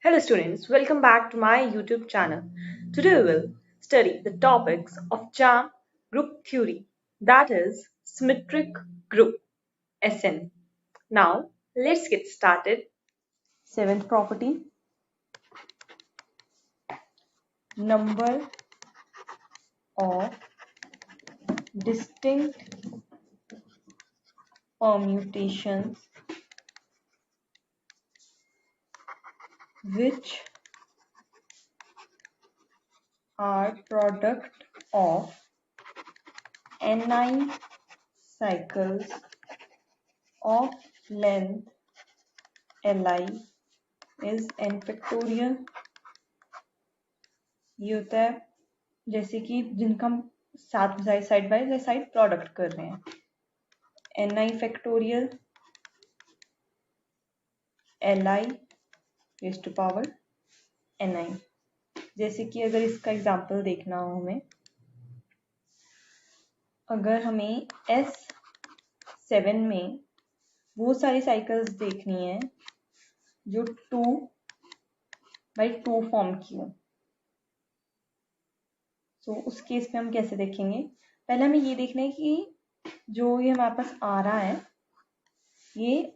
Hello students, welcome back to my YouTube channel. Today we will study the topics of JAM group theory, that is symmetric group SN. Now let's get started. Seventh property, number of distinct permutations which are product of ni cycles of length li is n factorial. ये होता है जैसे कि जिनका हम साथ side by side product कर रहे हैं, N I factorial L I raise to power N I. जैसे कि अगर इसका एग्जांपल देखना हो हमें, अगर हमें S7 में वो सारी साइकिल्स देखनी है जो 2/2 फॉर्म की हो, तो उस केस में हम कैसे देखेंगे? पहले हमें ये देखना है कि जो ये हमारे पास आ रहा है ये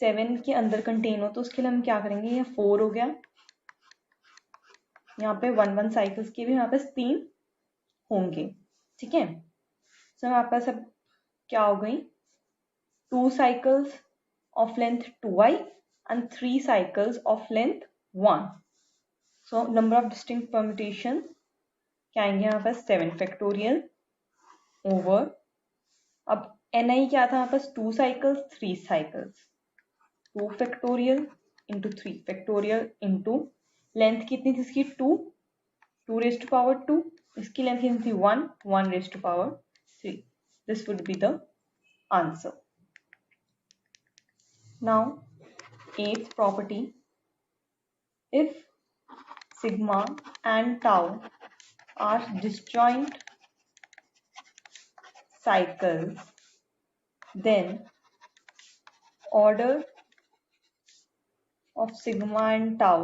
7 के अंदर कंटेन हो, तो उसके लिए हम क्या करेंगे? ये 4 हो गया, यहाँ पे 1 साइकिल्स के भी हमारे पास 3 होंगे, ठीक है। तो हमारे पास अब क्या हो गई? 2 cycles of length 2i and 3 cycles of length 1। So number of distinct permutation क्या आएंगे हमारे पास? 7 फैक्टोरियल ओवर, अब ni क्या था हमारे पास? 2 cycles 3 cycles, 2 factorial into 3 factorial into length कितनी थी इसकी? 2 रेज टू पावर 2, इसकी लेंथ कितनी थी? 1 raise to power 3। This would be the answer. Now eighth property, if sigma and tau are disjoint cycles, then order of sigma and tau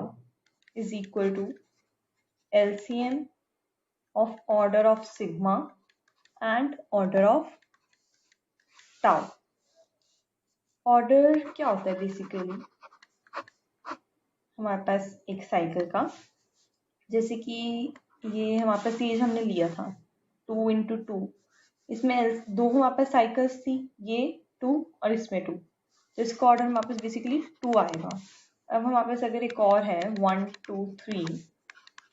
is equal to LCM of order of sigma and order of tau। Order क्या होता है? Basically हमारे पास एक cycle का, जैसे कि ये हमारे पास ये हमने लिया था 2 इंटू 2, इसमें दो हमारे पास साइकिल्स थी, ये 2 और इसमें 2, तो इसका ऑर्डर हमारे पास बेसिकली 2 आएगा। अब हमारे पास अगर एक और है 1 2 3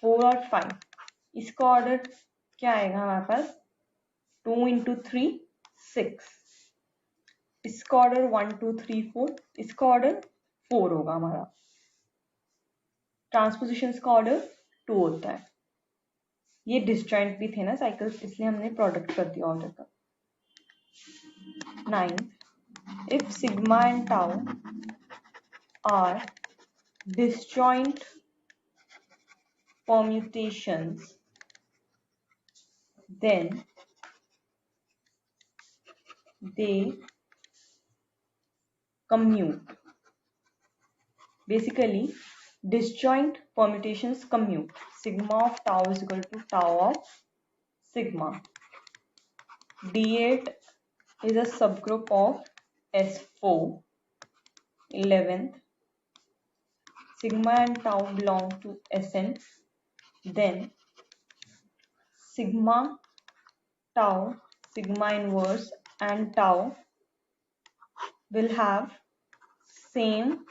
4 और 5, इसका ऑर्डर क्या आएगा हमारे पास? 2 इंटू 3 6, इसका ऑर्डर 1 2 3 4, इसका ऑर्डर 4 होगा हमारा। ट्रांसपोजिशन का ऑर्डर 2 होता है। ये डिसजॉइंट भी थे ना साइकिल्स, इसलिए हमने प्रोडक्ट कर दिया ऑर्डर का। 9, if sigma and tau are disjoint permutations, then they commute. Basically, disjoint permutations commute. Sigma of tau is equal to tau of sigma. D8 is a subgroup of S4, 11th. Sigma and tau belong to Sn. Then sigma, tau, sigma inverse and tau will have same,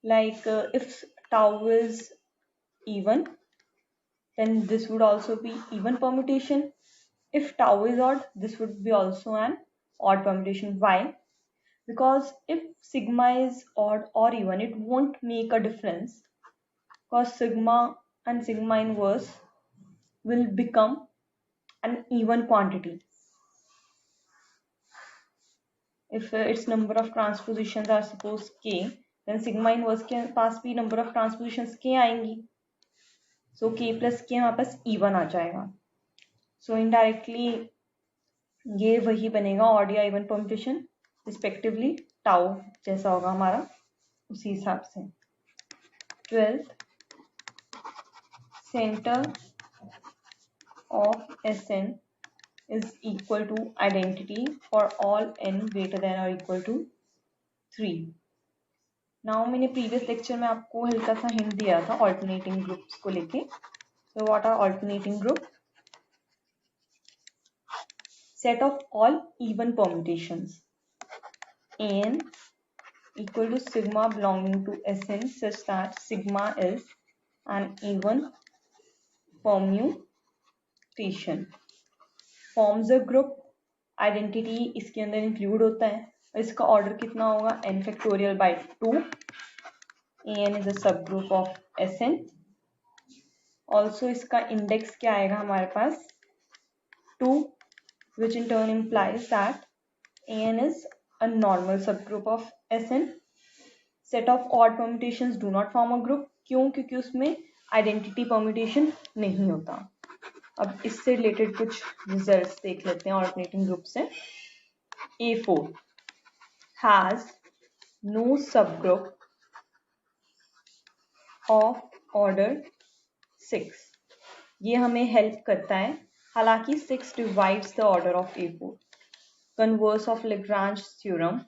like if tau is even, then this would also be even permutation. If tau is odd, this would be also an odd permutation. Why? Because if sigma is odd or even, it won't make a difference, because sigma and sigma inverse will become an even quantity. If its number of transpositions are suppose k, then sigma inverse के पास भी number of transpositions k आएंगी, so k plus k हमारे पास even आ जाएगा। So indirectly ये वही बनेगा odd या even permutation respectively, tau जैसा होगा हमारा, उसी हिसाब से। 12th center of Sn is equal to identity for all n greater than or equal to 3. Now मैंने प्रीवियस लेक्चर में आपको हल्का सा हिंट दिया था ऑल्टरनेटिंग ग्रुप्स को लेके. So what are alternating group? Set of all even permutations an equal to sigma belonging to Sn such that sigma is an even permutation. Forms a group. Identity इसके अंदर include होता है और इसका order कितना होगा n factorial by 2. an is a subgroup of Sn. Also इसका index क्या आएगा हमारे पास 2, which in turn implies that an is a normal subgroup of Sn. Set of odd permutations do not form a group. क्यों? क्योंकि उसमें identity permutation नहीं होता. अब इससे रिलेटेड कुछ रिजल्ट्स देख लेते हैं ऑल्टरनेटिंग ग्रुप से. A4 has no subgroup of order 6. ये हमें हेल्प करता है. हालांकि 6 divides the order of A4. Converse of Lagrange theorem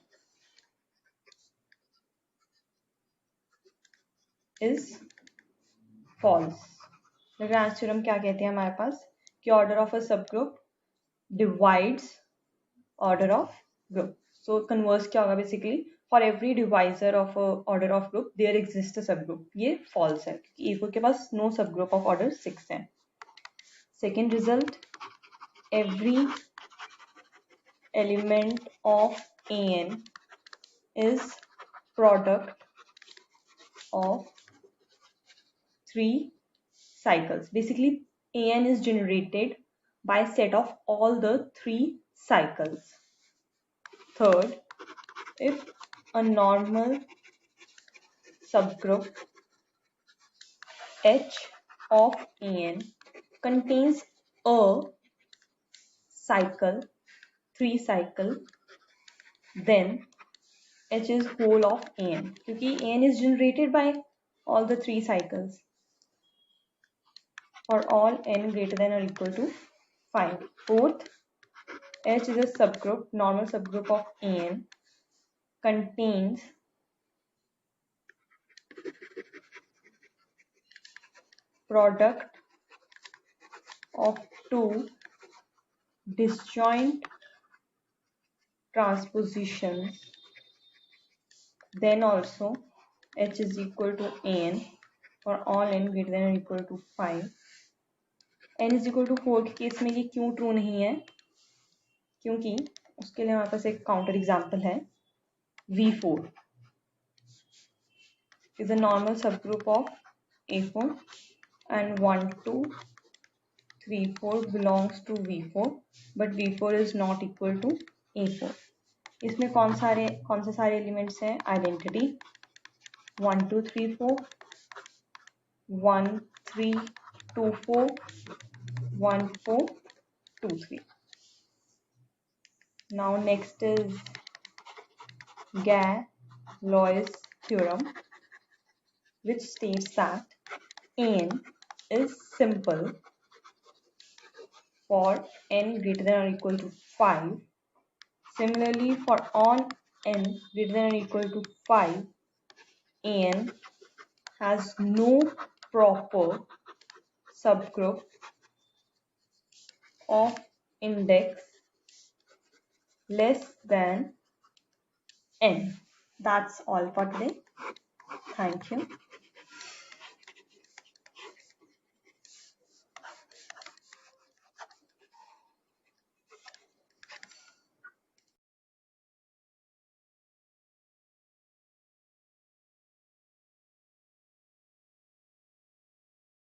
is false. Lagrange theorem क्या कहते हैं हमारे पास कि order of a subgroup divides order of group. So converse क्या होगा basically for every divisor of a order of group there exists a subgroup. ये false है क्योंकि A4 के पास no subgroup of order 6 है. Second result, every element of An is product of 3 cycles. Basically An is generated by set of all the 3 cycles. Third, if a normal subgroup H of An contains a cycle, 3 cycle, then H is whole of An. क्योंकि An is generated by all the 3 cycles for all n greater than or equal to 5. Fourth, H is a subgroup, normal subgroup of An, contains product of 2 disjoint transpositions, then also H is equal to An for all n greater than or equal to 5. n is equal to 4 के case में ये क्यों true नहीं है? क्योंकि उसके लिए हमारे पास एक काउंटर एग्जाम्पल है. V4 is a normal subgroup of A4 and 1, 2, 3, 4 belongs to V4 but V4 is not equal to A4. इसमें कौन से सारे एलिमेंट्स हैं? Identity 1, 2, 3, 4, 1, 3, 2, 4, 1, 4, 2, 3. Now next is Galois theorem, which states that An is simple for n greater than or equal to 5. Similarly, for all n greater than or equal to 5, An has no proper subgroup of index less than n. That's all for today. Thank you.